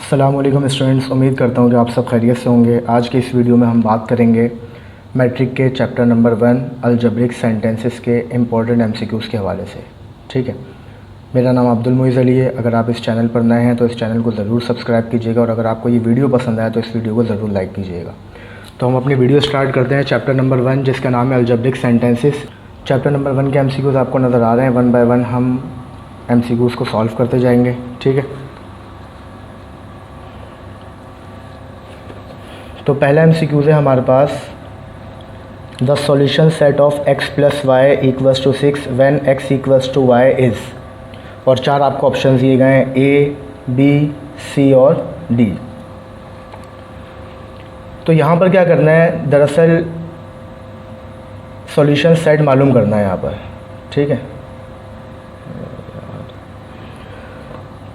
अस्सलामुअलैकुम स्टूडेंट्स, उम्मीद करता हूँ कि आप सब खैरियत से होंगे। आज की इस वीडियो में हम बात करेंगे मैट्रिक के चैप्टर नंबर 1 अलजेब्रिक सेंटेंसेस के इम्पोर्टेंट एमसीक्यूज़ के हवाले से। ठीक है, मेरा नाम अब्दुल मुइज़ अली है। अगर आप इस चैनल पर नए हैं तो इस चैनल को ज़रूर सब्सक्राइब कीजिएगा और अगर आपको ये वीडियो पसंद आए तो इस वीडियो को ज़रूर लाइक कीजिएगा। तो हम अपनी वीडियो स्टार्ट करते हैं चैप्टर नंबर 1 जिसका नाम है अलजेब्रिक सेंटेंसेस। चैप्टर नंबर 1 के एमसीक्यूज़ आपको नज़र आ रहे हैं। 1 बाय 1 हम एमसीक्यूज़ को सॉल्व करते जाएंगे। ठीक है, तो पहला एमसीक्यूज़ है हमारे पास, the solution set of x plus Y equals to 6 when x equals to Y is, और 4 आपको ऑप्शन दिए गए हैं A, B, C और D। तो यहाँ पर क्या करना है, दरअसल सॉल्यूशन सेट मालूम करना है यहाँ पर। ठीक है,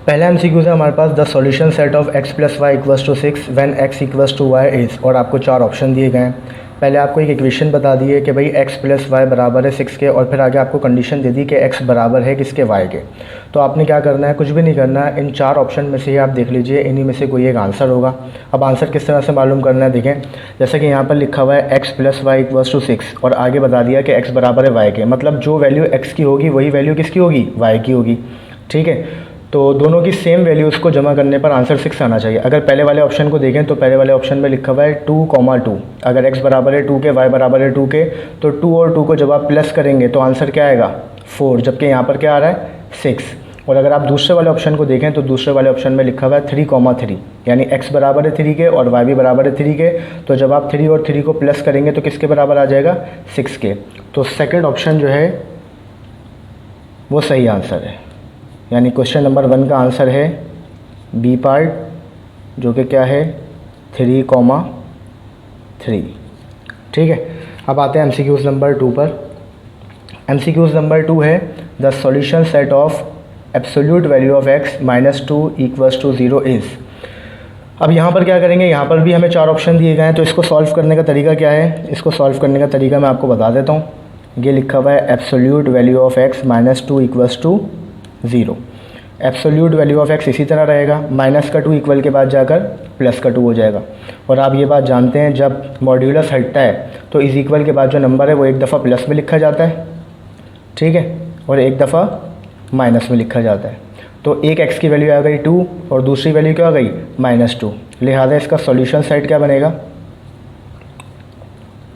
पहला एमसीक्यूज़ है हमारे पास, the solution set of x plus Y equals to 6 when x equals to Y is, और आपको 4 ऑप्शन दिए गए हैं। पहले आपको एक इक्वेशन बता दी है कि भाई x प्लस वाई बराबर है 6 के, और फिर आगे आपको कंडीशन दे दी कि x बराबर है किसके, y के। तो आपने क्या करना है, कुछ भी नहीं करना है, इन 4 ऑप्शन में से ही आप देख लीजिए, इन्हीं में से कोई एक आंसर होगा। अब आंसर किस तरह से मालूम करना है, देखें, जैसे कि यहाँ पर लिखा हुआ है x plus Y equals to 6 और आगे बता दिया कि x बराबर है y के, मतलब जो वैल्यू x की होगी वही वैल्यू किसकी होगी, y की होगी। ठीक है, तो दोनों की सेम वैल्यूज़ को जमा करने पर आंसर 6 आना चाहिए। अगर पहले वाले ऑप्शन को देखें तो पहले वाले ऑप्शन में लिखा हुआ है 2,2। अगर x बराबर है 2 के, y बराबर है 2 के, तो 2 और 2 को जब आप प्लस करेंगे तो आंसर क्या आएगा, 4, जबकि यहाँ पर क्या आ रहा है, 6। और अगर आप दूसरे वाले ऑप्शन को देखें तो दूसरे वाले ऑप्शन में लिखा हुआ है 3,3, यानी x बराबर है 3 के और y भी बराबर है 3 के, तो जब आप 3 और 3 को प्लस करेंगे तो किसके बराबर आ जाएगा, 6 के। तो सेकेंड ऑप्शन जो है वो सही आंसर है, यानी क्वेश्चन नंबर 1 का आंसर है बी पार्ट, जो कि क्या है, 3,3। ठीक है, अब आते हैं एमसीक्यूज़ नंबर 2 पर। एमसीक्यूज़ नंबर 2 है, the solution set of absolute value of x minus 2 equals to 0 is. अब यहाँ पर क्या करेंगे, यहाँ पर भी हमें 4 ऑप्शन दिए गए हैं, तो इसको सॉल्व करने का तरीका क्या है, इसको सॉल्व करने का तरीका मैं आपको बता देता हूँ। ये लिखा हुआ है absolute value of x minus 2 equals to 0। Absolute value of x इसी तरह रहेगा, माइनस का 2 इक्वल के बाद जाकर प्लस का 2 हो जाएगा। और आप ये बात जानते हैं, जब मॉड्यूलस हटता है तो इस इक्वल के बाद जो नंबर है वो एक दफ़ा प्लस में लिखा जाता है, ठीक है, और एक दफ़ा माइनस में लिखा जाता है। तो एक x की वैल्यू आ गई 2 और दूसरी वैल्यू क्या आ गई, -2, लिहाजा इसका सॉल्यूशन सेट क्या बनेगा,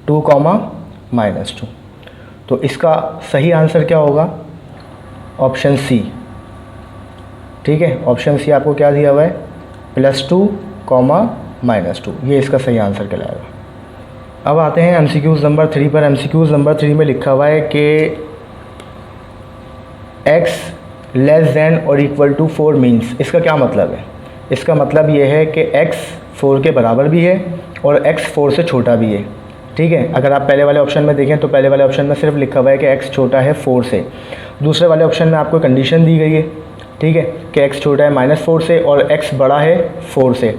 2, -2। तो इसका सही आंसर क्या होगा, ऑप्शन सी। ठीक है, ऑप्शन सी आपको क्या दिया हुआ है, +2, -2, ये इसका सही आंसर कहलाएगा। अब आते हैं एमसीक्यूज़ नंबर 3 पर। एमसीक्यूज़ नंबर 3 में लिखा हुआ है कि x लेस दैन और इक्वल टू 4 मीन्स, इसका क्या मतलब है, इसका मतलब ये है कि x 4 के बराबर भी है और x 4 से छोटा भी है। ठीक है, अगर आप पहले वाले ऑप्शन में देखें तो पहले वाले ऑप्शन में सिर्फ लिखा हुआ है कि x छोटा है 4 से, दूसरे वाले ऑप्शन में आपको कंडीशन दी गई है, ठीक है, कि x छोटा है -4 से और x बड़ा है 4 से।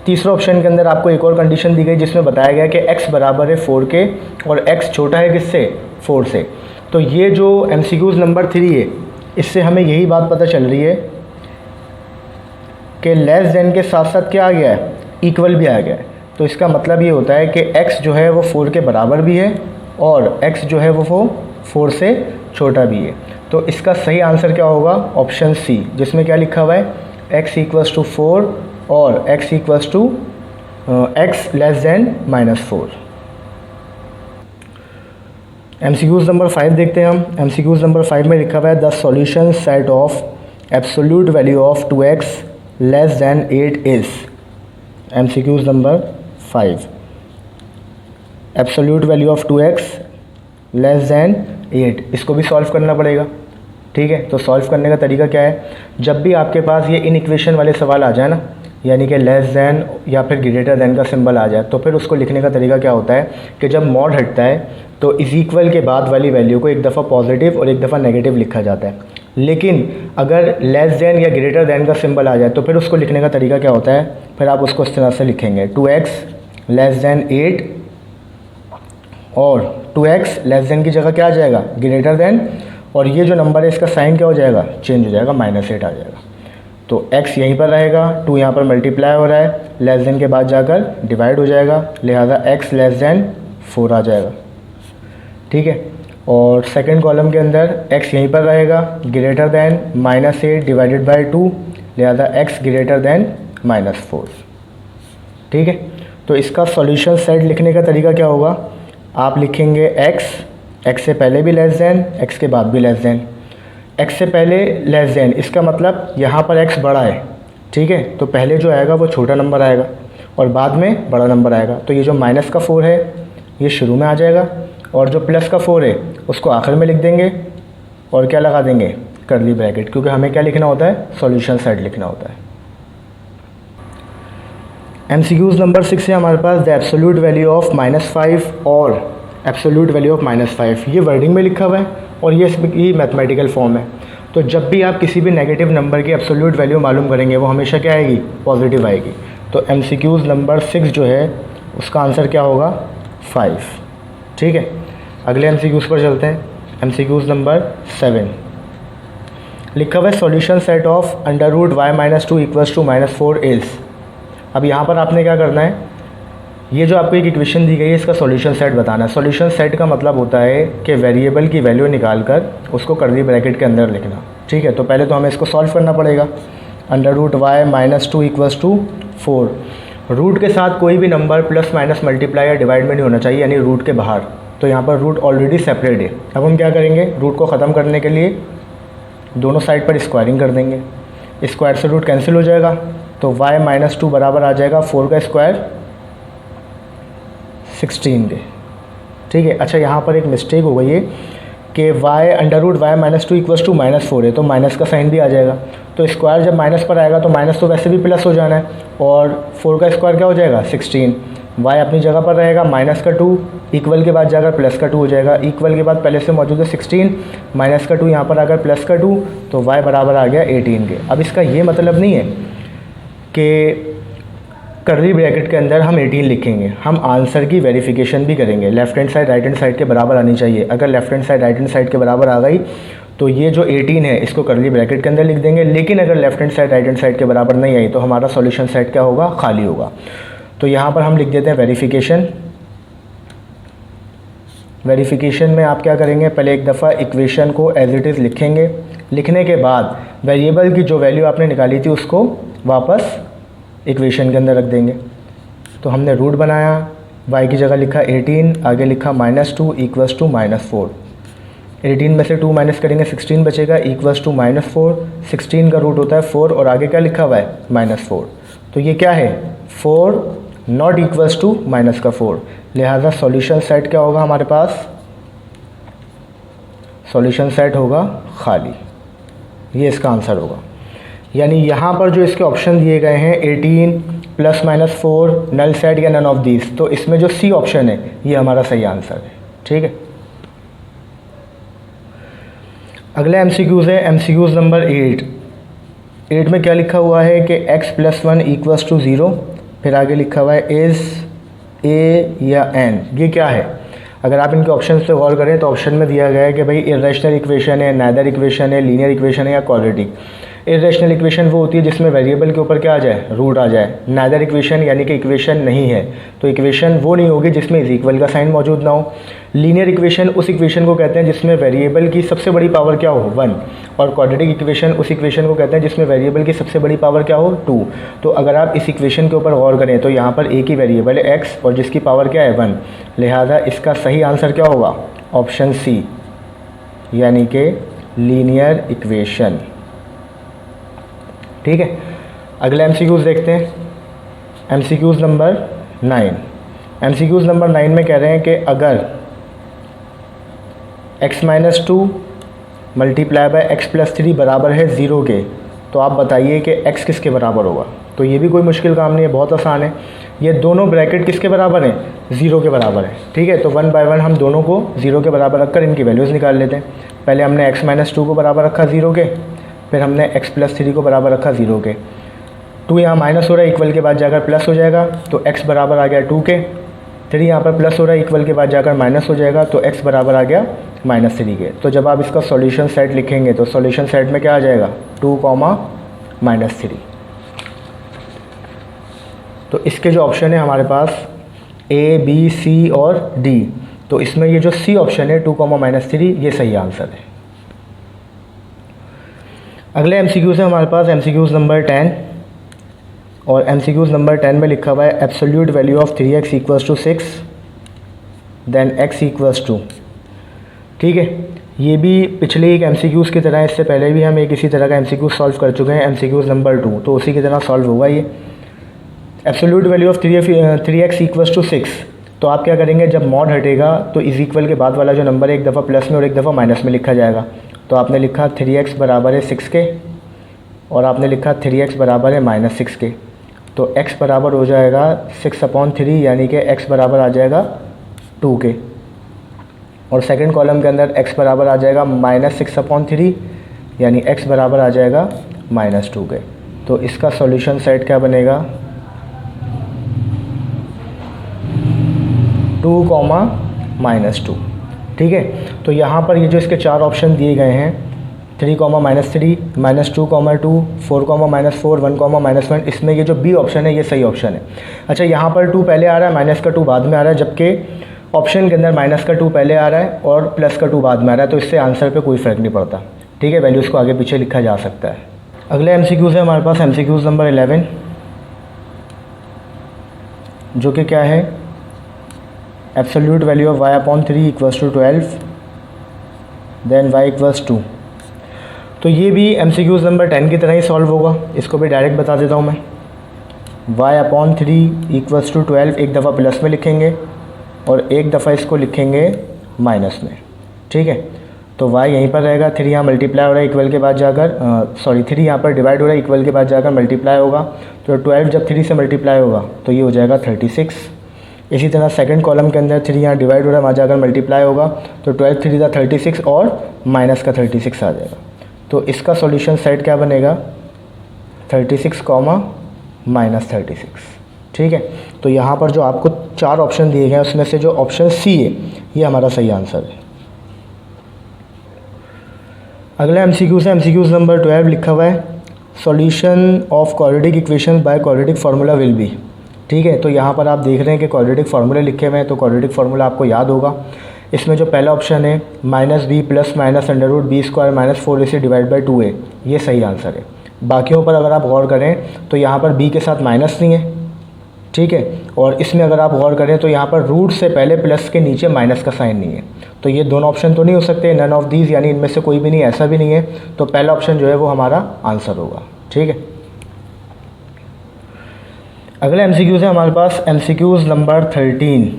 तीसरे ऑप्शन के अंदर आपको एक और कंडीशन दी गई जिसमें बताया गया कि x बराबर है 4 के और x छोटा है किससे, 4 से। तो ये जो एमसीक्यूज़ नंबर 3 है, इससे हमें यही बात पता चल रही है कि लेस देन के साथ साथ क्या आ गया है, इक्वल भी आ गया है। तो इसका मतलब ये होता है कि x जो है वो 4 के बराबर भी है और x जो है वो 4 से छोटा भी है। तो इसका सही आंसर क्या होगा, ऑप्शन सी, जिसमें क्या लिखा हुआ है, x इक्वल्स टू 4 और x equals to x less than -4। MCQs number 5 देखते हैं हम। एमसीक्यूज़ नंबर 5 में लिखा हुआ है, the solution set of absolute value of 2x less than 8 is. MCQs number 5, absolute value of 2x less than 8, इसको भी सॉल्व करना पड़ेगा। ठीक है, तो सॉल्व करने का तरीका क्या है, जब भी आपके पास ये इन इक्वेशन वाले सवाल आ जाए ना, यानी कि लेस दैन या फिर ग्रेटर दैन का सिंबल आ जाए, तो फिर उसको लिखने का तरीका क्या होता है कि जब मॉड हटता है तो इज इक्वल के बाद वाली वैल्यू को एक दफ़ा पॉजिटिव और एक दफ़ा नेगेटिव लिखा जाता है। लेकिन अगर लेस दैन या ग्रेटर दैन का सिंबल आ जाए तो फिर उसको लिखने का तरीका क्या होता है, फिर आप उसको इस तरह से लिखेंगे, 2x लेस दैन 8 और 2x लेस दैन की जगह क्या आ जाएगा, ग्रेटर दैन, और ये जो नंबर है इसका साइन क्या हो जाएगा, चेंज हो जाएगा, -8 आ जाएगा। तो x यहीं पर रहेगा, 2 यहाँ पर मल्टीप्लाई हो रहा है, लेस देन के बाद जाकर डिवाइड हो जाएगा, लिहाजा x लेस देन 4 आ जाएगा। ठीक है, और सेकंड कॉलम के अंदर x यहीं पर रहेगा, ग्रेटर दैन -8 डिवाइडेड बाई 2, लिहाजा x ग्रेटर दैन -4। ठीक है, तो इसका सॉल्यूशन सेट लिखने का तरीका क्या होगा, आप लिखेंगे x से पहले भी लेस दैन, x के बाद भी लेस दैन। x से पहले लेस दैन इसका मतलब यहाँ पर x बड़ा है। ठीक है, तो पहले जो आएगा वो छोटा नंबर आएगा और बाद में बड़ा नंबर आएगा। तो ये जो -4 है ये शुरू में आ जाएगा और जो +4 है उसको आखिर में लिख देंगे और क्या लगा देंगे, कर्ली ब्रैकेट, क्योंकि हमें क्या लिखना होता है, सॉल्यूशन सेट लिखना होता है। MCQs नंबर 6 है हमारे पास, द एब्सोल्यूट वैल्यू ऑफ -5 और एब्सोल्यूट वैल्यू ऑफ -5। ये वर्डिंग में लिखा हुआ है और ये मैथमेटिकल फॉर्म है। तो जब भी आप किसी भी नेगेटिव नंबर की एब्सोल्यूट वैल्यू मालूम करेंगे वो हमेशा क्या आएगी, पॉजिटिव आएगी। तो MCQs नंबर 6 जो है उसका आंसर क्या होगा, 5। ठीक है, अगले MCQs पर चलते हैं। MCQs नंबर 7 लिखा हुआ है, solution set of √y-2 = -4 is. अब यहाँ पर आपने क्या करना है, ये जो आपको एक इक्वेशन दी गई है इसका सॉल्यूशन सेट बताना है। सॉल्यूशन सेट का मतलब होता है कि वेरिएबल की वैल्यू निकाल कर उसको कर्ली ब्रैकेट के अंदर लिखना। ठीक है, तो पहले तो हमें इसको सॉल्व करना पड़ेगा। √y-2 = 4। रूट के साथ कोई भी नंबर प्लस माइनस मल्टीप्लाई या डिवाइड में नहीं होना चाहिए, यानी रूट के बाहर। तो यहाँ पर रूट ऑलरेडी सेपरेट है। अब हम क्या करेंगे, रूट को ख़त्म करने के लिए दोनों साइड पर स्क्वायरिंग कर देंगे। स्क्वायर से रूट कैंसिल हो जाएगा, तो y-2 बराबर आ जाएगा 4 का स्क्वायर 16 के। ठीक है, अच्छा यहाँ पर एक मिस्टेक हो गई है कि √y-2 = -4 है, तो माइनस का साइन भी आ जाएगा। तो स्क्वायर जब माइनस पर आएगा तो माइनस तो वैसे भी प्लस हो जाना है, और 4 का स्क्वायर क्या हो जाएगा, 16। y अपनी जगह पर रहेगा, -2 इक्वल के बाद जाकर +2 हो जाएगा। इक्वल के बाद पहले से मौजूद है 16, -2 यहाँ पर आकर +2, तो y बराबर आ गया 18 के। अब इसका ये मतलब नहीं है कि कर्ली ब्रैकेट के अंदर हम 18 लिखेंगे, हम आंसर की वेरिफिकेशन भी करेंगे। Left hand side right hand side के बराबर आनी चाहिए। अगर left hand side right hand side के बराबर आ गई तो ये जो 18 है इसको कर्ली ब्रैकेट के अंदर लिख देंगे। लेकिन अगर left hand side right hand side के बराबर नहीं आई तो हमारा सॉल्यूशन सेट क्या होगा, खाली होगा। तो यहाँ पर हम लिख देते हैं वेरिफिकेशन। वेरिफिकेशन में आप क्या करेंगे, पहले एक दफ़ा इक्वेशन को एज इट इज़ लिखेंगे। लिखने के बाद वेरिएबल की जो वैल्यू आपने निकाली थी उसको वापस इक्वेशन के अंदर रख देंगे। तो हमने रूट बनाया, y की जगह लिखा 18, आगे लिखा -2 = -4। 18 में से 2 माइनस करेंगे 16 बचेगा, = -4। 16 का रूट होता है 4 और आगे क्या लिखा हुआ है, -4। तो ये क्या है, 4 नॉट इक्वल्स टू -4। लिहाजा सॉल्यूशन सेट क्या होगा हमारे पास, सॉल्यूशन सेट होगा खाली। ये इसका आंसर होगा। यानी यहाँ पर जो इसके ऑप्शन दिए गए हैं 18 +-4 नल सेट या नन ऑफ दीज, तो इसमें जो सी ऑप्शन है ये हमारा सही आंसर है। ठीक है, अगला MCQs है MCQs नंबर 8 में क्या लिखा हुआ है कि x + 1 = 0, फिर आगे लिखा हुआ है इज़ a या n। ये क्या है, अगर आप इनके ऑप्शन पे गौर करें तो ऑप्शन में दिया गया है कि भाई इरेशनल इक्वेशन है, नाइदर इक्वेशन है, लीनियर इक्वेशन है या क्वाड्रेटिक। इरेशनल इक्वेशन वो होती है जिसमें वेरिएबल के ऊपर क्या आ जाए, रूट आ जाए। नाइदर इक्वेशन यानी कि इक्वेशन नहीं है, तो इक्वेशन वो नहीं होगी जिसमें इज इक्वल का साइन मौजूद ना हो। लीनियर इक्वेशन उस इक्वेशन को कहते हैं जिसमें वेरिएबल की सबसे बड़ी पावर क्या हो, 1, और क्वाड्रेटिक इक्वेशन उस इक्वेशन को कहते हैं जिसमें वेरिएबल की सबसे बड़ी पावर क्या हो, 2। तो अगर आप इस इक्वेशन के ऊपर गौर करें तो यहाँ पर एक ही वेरिएबल है x और जिसकी पावर क्या है, 1। लिहाजा इसका सही आंसर क्या होगा, ऑप्शन सी, यानी कि लीनियर इक्वेशन। ठीक है, अगला MCQs देखते हैं। MCQs number 9। MCQs नंबर 9 में कह रहे हैं कि अगर x - 2 × x + 3 बराबर है 0 के, तो आप बताइए कि x किसके बराबर होगा। तो ये भी कोई मुश्किल काम नहीं है, बहुत आसान है। ये दोनों ब्रैकेट किसके बराबर हैं, 0 के बराबर है। ठीक है, तो 1 बाय 1 हम दोनों को 0 के बराबर रखकर इनकी वैल्यूज़ निकाल लेते हैं। पहले हमने x - 2 को बराबर रखा 0 के, फिर हमने x + 3 को बराबर रखा 0 के। 2 यहाँ माइनस हो रहा है, इक्वल के बाद जाकर प्लस हो जाएगा, तो x बराबर आ गया 2 के। 3 यहाँ पर प्लस हो रहा है, इक्वल के बाद जाकर माइनस हो जाएगा, तो x बराबर आ गया -3 के। तो जब आप इसका सॉल्यूशन सेट लिखेंगे तो सॉल्यूशन सेट में क्या आ जाएगा, 2, -3। तो इसके जो ऑप्शन है हमारे पास A, B, C और D, तो इसमें ये जो C ऑप्शन है 2, -3 ये सही आंसर है। अगले MCQ से हमारे पास MCQs नंबर 10, और MCQs नंबर 10 में लिखा हुआ है absolute value of 3x equals to 6 then x equals to. ठीक है, ये भी पिछले एक MCQs की तरह, इससे पहले भी हम एक इसी तरह का MCQ सॉल्व कर चुके हैं, MCQs नंबर 2, तो उसी की तरह सॉल्व होगा ये। Absolute value of 3x equals to 6, तो आप क्या करेंगे, जब मॉड हटेगा तो इज इक्वल के बाद वाला जो नंबर है एक दफ़ा प्लस में और एक दफ़ा माइनस में लिखा जाएगा। तो आपने लिखा 3x बराबर है 6 के, और आपने लिखा 3x बराबर है -6 के, तो x बराबर हो जाएगा 6/3, यानी कि x बराबर आ जाएगा 2 के, और सेकंड कॉलम के अंदर x बराबर आ जाएगा -6/3, यानी x बराबर आ जाएगा -2 के। तो इसका सॉल्यूशन सेट क्या बनेगा, 2, -2। ठीक है, तो यहाँ पर ये जो इसके 4 ऑप्शन दिए गए हैं 3, -3, -2, -2, 4, -4, 1, -1, इसमें ये जो बी ऑप्शन है ये सही ऑप्शन है। अच्छा, यहाँ पर 2 पहले आ रहा है, माइनस का 2 बाद में आ रहा है, जबकि ऑप्शन के अंदर माइनस का 2 पहले आ रहा है और प्लस का 2 बाद में आ रहा है, तो इससे आंसर पे कोई फ़र्क नहीं पड़ता। ठीक है, वैल्यूज़ को आगे पीछे लिखा जा सकता है। अगले MCQ है हमारे पास MCQs नंबर 11, जो कि क्या है, absolute value of y/3 equals to 12 then y equals 2। तो ये भी MCQs नंबर 10 की तरह ही सॉल्व होगा, इसको भी डायरेक्ट बता देता हूँ मैं। y/3 इक्वल्स टू 12 एक दफ़ा प्लस में लिखेंगे और एक दफ़ा इसको लिखेंगे माइनस में। ठीक है, तो y यहीं पर रहेगा, 3 यहाँ मल्टीप्लाई हो रहा है इक्वल के बाद जाकर, 3 यहाँ पर डिवाइड हो रहा है इक्वल के बाद जाकर मल्टीप्लाई होगा, तो 12 जब 3 से मल्टीप्लाई होगा तो ये हो जाएगा 36। इसी तरह सेकंड कॉलम के अंदर 3 यहाँ डिवाइड हो रहा है, वहाँ जाकर मल्टीप्लाई होगा, तो 12 3 था 36 और माइनस का 36 आ जाएगा। तो इसका सॉल्यूशन सेट क्या बनेगा, 36, -36। ठीक है, तो यहाँ पर जो आपको 4 ऑप्शन दिए गए हैं उसमें से जो ऑप्शन सी है ये हमारा सही आंसर है। अगला MCQ से MCQs नंबर 12 लिखा हुआ है solution of quadratic equation by quadratic formula will be. ठीक है, तो यहाँ पर आप देख रहे हैं कि क्वाड्रेटिक फार्मूले लिखे हुए हैं, तो क्वाड्रेटिक फार्मूला आपको याद होगा। इसमें जो पहला ऑप्शन है -b plus -√b² -4ac divide by 2a, ये सही आंसर है। बाकियों पर अगर आप गौर करें तो यहाँ पर b के साथ माइनस नहीं है। ठीक है, और इसमें अगर आप गौर करें तो यहाँ पर रूट से पहले प्लस के नीचे माइनस का साइन नहीं है, तो ये दोनों ऑप्शन तो नहीं हो सकते, नन ऑफ दीज, यानी इनमें से कोई भी नहीं, ऐसा भी नहीं है, तो पहला ऑप्शन जो है वो हमारा आंसर होगा। ठीक है, अगले MCQ है हमारे पास MCQs नंबर 13,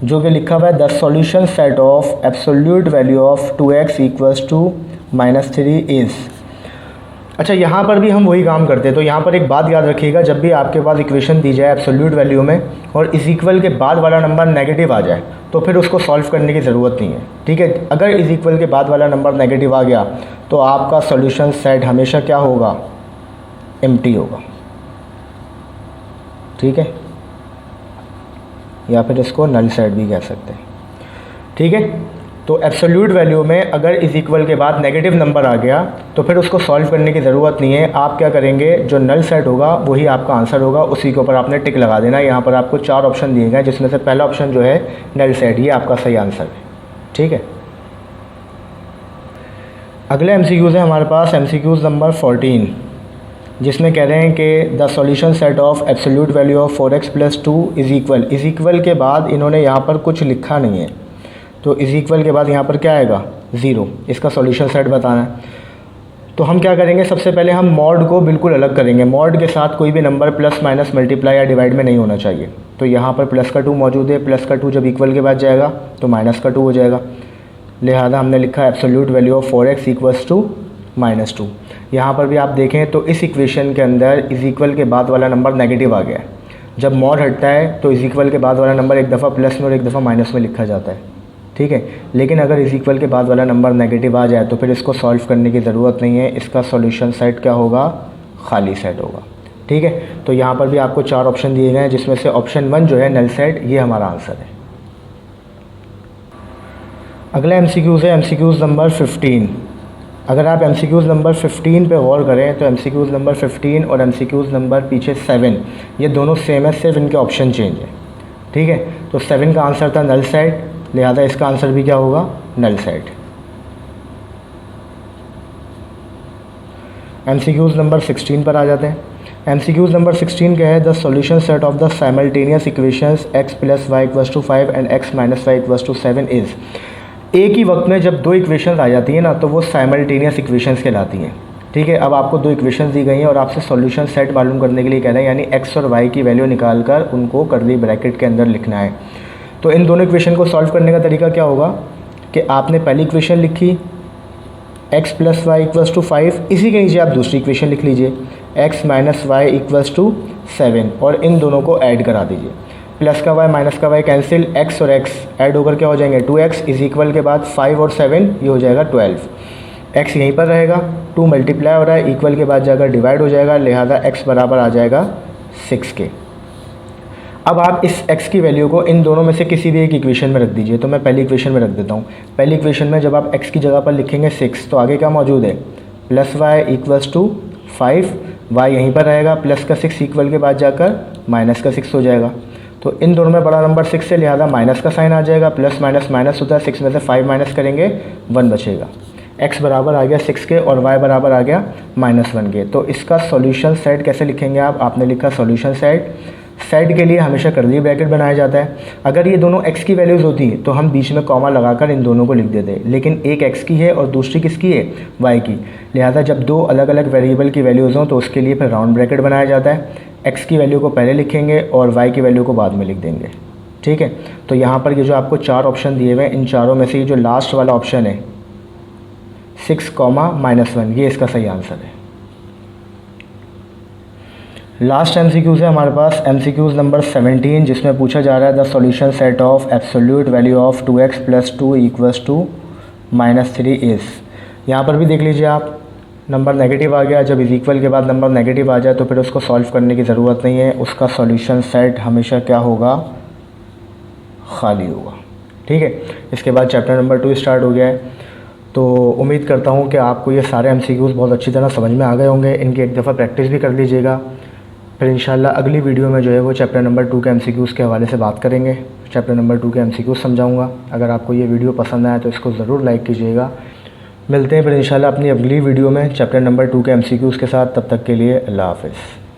जो कि लिखा हुआ है the solution set of absolute value of 2x equals to -3 is. अच्छा, यहाँ पर भी हम वही काम करते हैं, तो यहाँ पर एक बात याद रखिएगा, जब भी आपके पास इक्वेशन दी जाए एब्सोल्यूट वैल्यू में और इज इक्वल के बाद वाला नंबर नेगेटिव आ जाए तो फिर उसको सॉल्व करने की ज़रूरत नहीं है। ठीक है, अगर इज इक्वल के बाद वाला नंबर नेगेटिव आ गया तो आपका सॉल्यूशन सेट हमेशा क्या होगा, एम्प्टी होगा। ठीक है, या फिर इसको नल सेट भी कह सकते हैं। ठीक है, तो एब्सोल्यूट वैल्यू में अगर इज इक्वल के बाद नेगेटिव नंबर आ गया तो फिर उसको सॉल्व करने की ज़रूरत नहीं है। आप क्या करेंगे, जो नल सेट होगा वही आपका आंसर होगा, उसी के ऊपर आपने टिक लगा देना। यहाँ पर आपको 4 ऑप्शन दिए गए जिसमें से पहला ऑप्शन जो है नल सेट, ये आपका सही आंसर है। ठीक है, अगले MCQs है हमारे पास MCQs नंबर 14, जिसमें कह रहे हैं कि the solution set of absolute value of 4x + 2 is equal. Is equal के बाद इन्होंने यहाँ पर कुछ लिखा नहीं है, तो इज़ इक्वल के बाद यहाँ पर क्या आएगा, 0। इसका सॉल्यूशन सेट बताना है, तो हम क्या करेंगे, सबसे पहले हम मॉड को बिल्कुल अलग करेंगे। मॉड के साथ कोई भी नंबर प्लस माइनस मल्टीप्लाई या डिवाइड में नहीं होना चाहिए। तो यहाँ पर प्लस का 2 मौजूद है, प्लस का 2 जब इक्वल के बाद जाएगा तो माइनस का 2 हो जाएगा। लिहाजा हमने लिखा absolute value of 4x equals to -2। यहाँ पर भी आप देखें तो इस इक्वेशन के अंदर इज इक्वल के बाद वाला नंबर नेगेटिव आ गया है। जब मॉड हटता है तो इज इक्वल के बाद वाला नंबर एक दफ़ा प्लस में और एक दफ़ा माइनस में लिखा जाता है। ठीक है, लेकिन अगर इज इक्वल के बाद वाला नंबर नेगेटिव आ जाए तो फिर इसको सॉल्व करने की ज़रूरत नहीं है। इसका सॉल्यूशन सेट क्या होगा, खाली सेट होगा। ठीक है, तो यहाँ पर भी आपको 4 ऑप्शन दिए गए हैं जिसमें से ऑप्शन 1 जो है नल सेट, ये हमारा आंसर है। अगला MCQ है MCQs नंबर 15। अगर आप MCQs नंबर 15 पे गौर करें तो MCQs नंबर 15 और MCQs नंबर पीछे 7 ये दोनों सेम है, सिर्फ इनके ऑप्शन चेंज है। ठीक है, तो 7 का आंसर था नल सेट, लिहाजा इसका आंसर भी क्या होगा, नल सेट। MCQs नंबर 16 पर आ जाते हैं। MCQs नंबर 16 क्या है, the solution set of the simultaneous equations x + y = 5 and x - y = 7 is. एक ही वक्त में जब दो इक्वेशंस आ जाती हैं ना तो वो साइमल्टेनियस इक्वेशंस कहलाती हैं। ठीक है, अब आपको दो इक्वेशंस दी गई हैं और आपसे सॉल्यूशन सेट मालूम करने के लिए कह रहे हैं, यानी x और y की वैल्यू निकाल कर उनको कर्ली ब्रैकेट के अंदर लिखना है। तो इन दोनों इक्वेशन को सॉल्व करने का तरीका क्या होगा कि आपने पहली इक्वेशन लिखी x + y = 5, इसी के नीचे आप दूसरी इक्वेशन लिख लीजिए x - y = 7 और इन दोनों को ऐड करा दीजिए। प्लस का y माइनस का y कैंसिल, x और x ऐड होकर क्या हो जाएंगे, 2x इज इक्वल के बाद 5 और 7 ये हो जाएगा 12। x यहीं पर रहेगा, 2 मल्टीप्लाई हो रहा है, इक्वल के बाद जाकर डिवाइड हो जाएगा, लिहाजा x बराबर आ जाएगा 6 के। अब आप इस x की वैल्यू को इन दोनों में से किसी भी एक इक्वेशन में रख दीजिए। तो मैं पहली इक्वेशन में रख देता हूँ। पहली इक्वेशन में जब आप x की जगह पर लिखेंगे 6 तो आगे क्या मौजूद है, प्लस y = 5, y यहीं पर रहेगा, प्लस का 6 इक्वल के बाद जाकर माइनस का 6 हो जाएगा। तो इन दोनों में बड़ा नंबर 6 है, लिहाजा माइनस का साइन आ जाएगा, प्लस माइनस माइनस होता है, 6 में से 5 माइनस करेंगे 1 बचेगा। x बराबर आ गया 6 के और y बराबर आ गया -1 के। तो इसका सॉल्यूशन सेट कैसे लिखेंगे आपने लिखा सॉल्यूशन सेट। सेट के लिए हमेशा कर्ली ब्रैकेट बनाया जाता है। अगर ये दोनों x की वैल्यूज़ होती तो हम बीच में कॉमा लगाकर इन दोनों को लिख देते, लेकिन एक x की है और दूसरी किसकी है, y की। लिहाजा जब दो अलग अलग वेरिएबल की वैल्यूज़ हों तो उसके लिए फिर राउंड ब्रैकेट बनाया जाता है। x की वैल्यू को पहले लिखेंगे और y की वैल्यू को बाद में लिख देंगे। ठीक है, तो यहाँ पर ये जो आपको 4 ऑप्शन दिए हुए हैं, इन चारों में से ये जो लास्ट वाला ऑप्शन है 6, -1, ये इसका सही आंसर है। लास्ट MCQs है हमारे पास MCQs नंबर 17, जिसमें पूछा जा रहा है the solution set of absolute value of 2x + 2 = -3 is. यहाँ पर भी देख लीजिए आप, नंबर नेगेटिव आ गया। जब इज इक्वल के बाद नंबर नेगेटिव आ जाए तो फिर उसको सॉल्व करने की ज़रूरत नहीं है, उसका सॉल्यूशन सेट हमेशा क्या होगा, खाली होगा। ठीक है, इसके बाद चैप्टर नंबर 2 स्टार्ट हो गया है। तो उम्मीद करता हूँ कि आपको ये सारे MCQs बहुत अच्छी तरह समझ में आ गए होंगे। इनकी एक दफ़ा प्रैक्टिस भी कर लीजिएगा। फिर इंशाल्लाह अगली वीडियो में जो है वो चैप्टर नंबर 2 के MCQs के हवाले से बात करेंगे। चैप्टर नंबर 2 के MCQs समझाऊंगा। अगर आपको ये वीडियो पसंद आए तो इसको ज़रूर लाइक कीजिएगा। मिलते हैं फिर इंशाल्लाह अपनी अगली वीडियो में चैप्टर नंबर 2 के MCQs के साथ। तब तक के लिए अल्लाह हाफ़िज़।